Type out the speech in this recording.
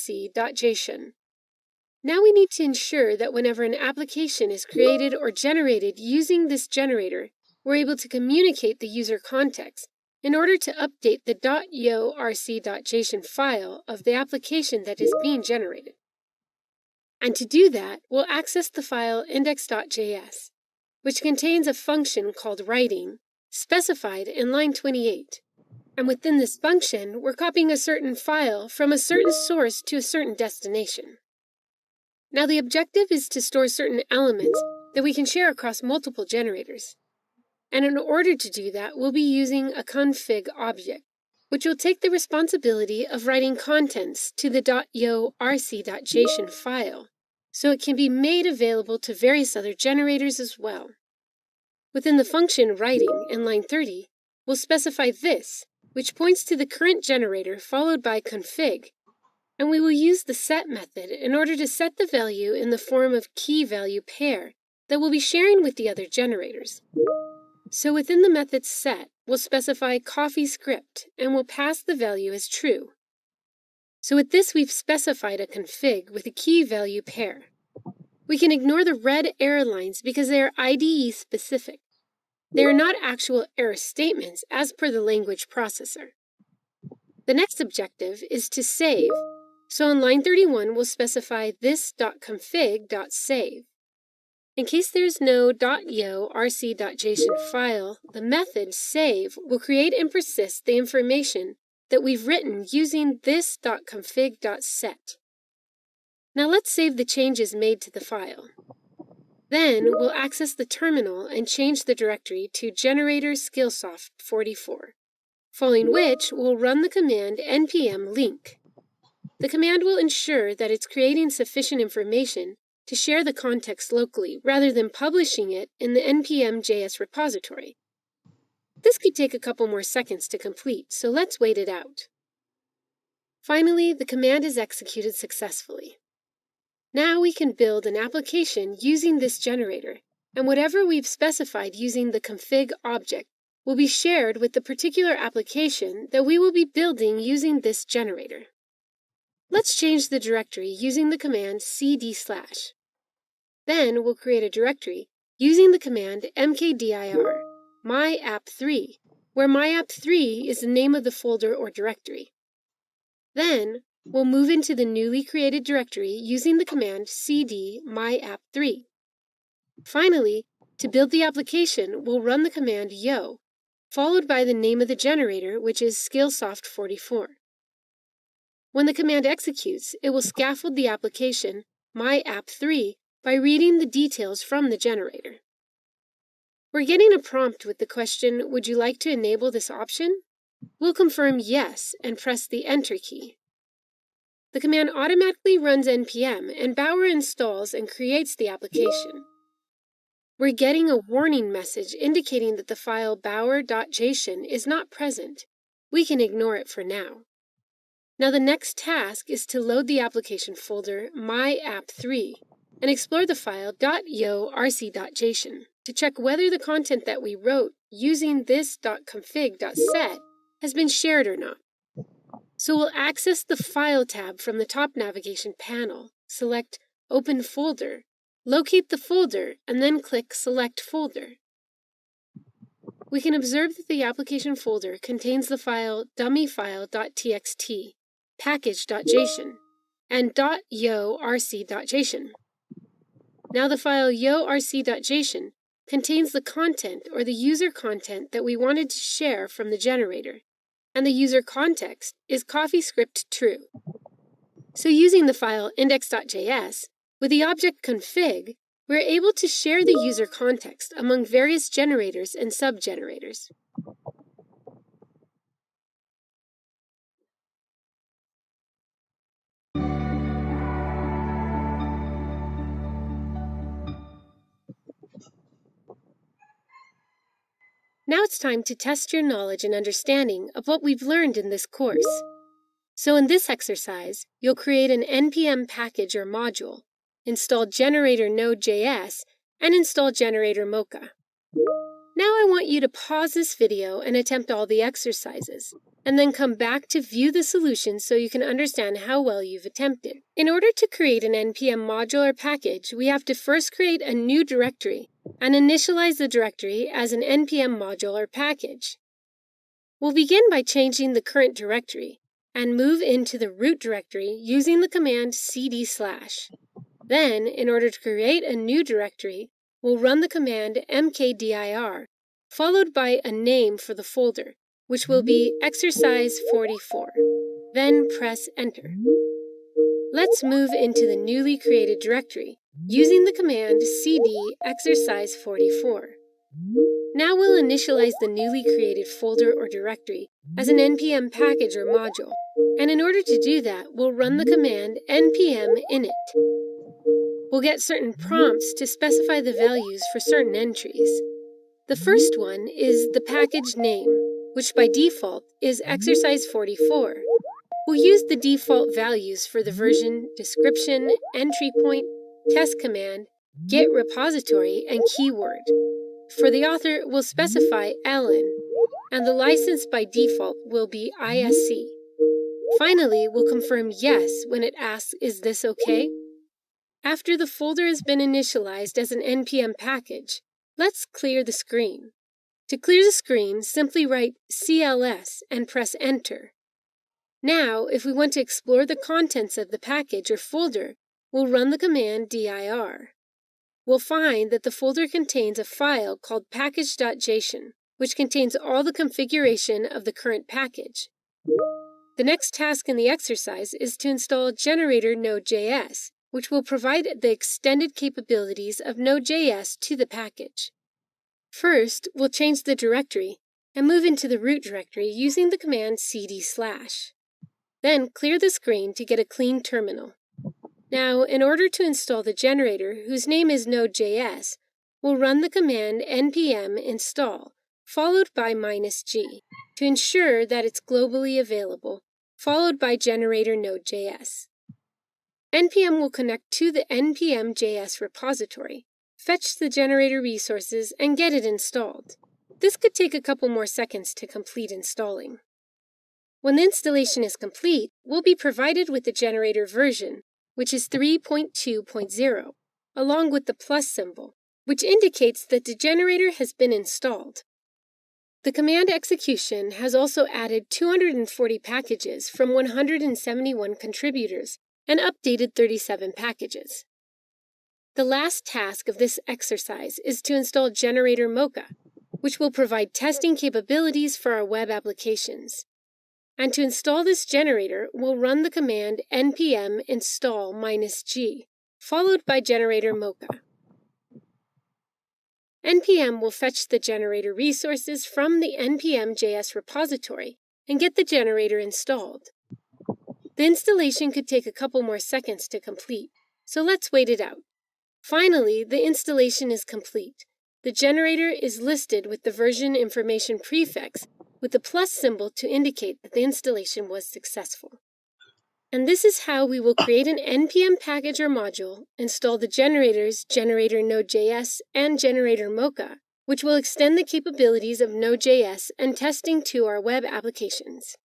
yo.rc.json. Now we need to ensure that whenever an application is created or generated using this generator, we're able to communicate the user context in order to update the .yo.rc.json file of the application that is being generated. And to do that, we'll access the file index.js, which contains a function called writing, specified in line 28. And within this function, we're copying a certain file from a certain source to a certain destination. Now the objective is to store certain elements that we can share across multiple generators. And in order to do that, we'll be using a config object, which will take the responsibility of writing contents to the .yo.rc.json file, so it can be made available to various other generators as well. Within the function writing in line 30, we'll specify this, which points to the current generator followed by config, and we will use the set method in order to set the value in the form of key-value pair that we'll be sharing with the other generators. So within the method set, we'll specify CoffeeScript and we'll pass the value as true. So with this, we've specified a config with a key-value pair. We can ignore the red error lines because they are IDE specific. They are not actual error statements as per the language processor. The next objective is to save. So on line 31, we'll specify this.config.save. In case there's no .yo.rc.json file, the method save will create and persist the information that we've written using this.config.set. Now let's save the changes made to the file. Then we'll access the terminal and change the directory to generator skillsoft44, following which we'll run the command npm link. The command will ensure that it's creating sufficient information to share the context locally rather than publishing it in the npm.js repository. This could take a couple more seconds to complete, so let's wait it out. Finally, the command is executed successfully. Now we can build an application using this generator, and whatever we've specified using the config object will be shared with the particular application that we will be building using this generator. Let's change the directory using the command cd/. Then we'll create a directory using the command mkdir myapp3, where myapp3 is the name of the folder or directory. Then we'll move into the newly created directory using the command cd myapp3. Finally, to build the application, we'll run the command yo, followed by the name of the generator, which is skillsoft44. When the command executes, it will scaffold the application myapp3 by reading the details from the generator. We're getting a prompt with the question, would you like to enable this option? We'll confirm yes and press the Enter key. The command automatically runs npm and Bower installs and creates the application. We're getting a warning message indicating that the file bower.json is not present. We can ignore it for now. Now the next task is to load the application folder myapp3 and explore the file .yo.rc.json to check whether the content that we wrote using this.config.set has been shared or not. So we'll access the File tab from the top navigation panel, select Open Folder, locate the folder, and then click Select Folder. We can observe that the application folder contains the file dummyfile.txt, package.json, and .yo.rc.json. Now the file yo.rc.json contains the content or the user content that we wanted to share from the generator, and the user context is CoffeeScript true. So using the file index.js, with the object config, we're able to share the user context among various generators and subgenerators. Now it's time to test your knowledge and understanding of what we've learned in this course. So in this exercise, you'll create an npm package or module, install generator Node.js, and install generator Mocha. Now I want you to pause this video and attempt all the exercises, and then come back to view the solution so you can understand how well you've attempted. In order to create an NPM module or package, we have to first create a new directory and initialize the directory as an NPM module or package. We'll begin by changing the current directory and move into the root directory using the command cd/. Then, in order to create a new directory, we'll run the command mkdir, followed by a name for the folder, which will be exercise 44. Then press enter. Let's move into the newly created directory using the command cd exercise 44. Now we'll initialize the newly created folder or directory as an npm package or module, and in order to do that, we'll run the command npm init. We'll get certain prompts to specify the values for certain entries. The first one is the package name, which by default is exercise 44. We'll use the default values for the version, description, entry point, test command, get repository, and keyword. For the author, we'll specify Ellen, and the license by default will be ISC. Finally, we'll confirm yes when it asks, "Is this okay?" After the folder has been initialized as an NPM package, let's clear the screen. To clear the screen, simply write CLS and press enter. Now, if we want to explore the contents of the package or folder, we'll run the command dir. We'll find that the folder contains a file called package.json, which contains all the configuration of the current package. The next task in the exercise is to install generator Node.js, which will provide the extended capabilities of Node.js to the package. First, we'll change the directory and move into the root directory using the command cd/. Then clear the screen to get a clean terminal. Now, in order to install the generator, whose name is Node.js, we'll run the command npm install, followed by -g, to ensure that it's globally available, followed by generator Node.js. npm will connect to the npm.js repository, fetch the generator resources, and get it installed. This could take a couple more seconds to complete installing. When the installation is complete, we'll be provided with the generator version, which is 3.2.0, along with the plus symbol, which indicates that the generator has been installed. The command execution has also added 240 packages from 171 contributors and updated 37 packages. The last task of this exercise is to install generator Mocha, which will provide testing capabilities for our web applications. And to install this generator, we'll run the command npm install -g, followed by generator Mocha. npm will fetch the generator resources from the npm.js repository and get the generator installed. The installation could take a couple more seconds to complete, so let's wait it out. Finally, the installation is complete. The generator is listed with the version information prefix with the plus symbol to indicate that the installation was successful. And this is how we will create an NPM package or module, install the generators generator Node.js and generator Mocha, which will extend the capabilities of Node.js and testing to our web applications.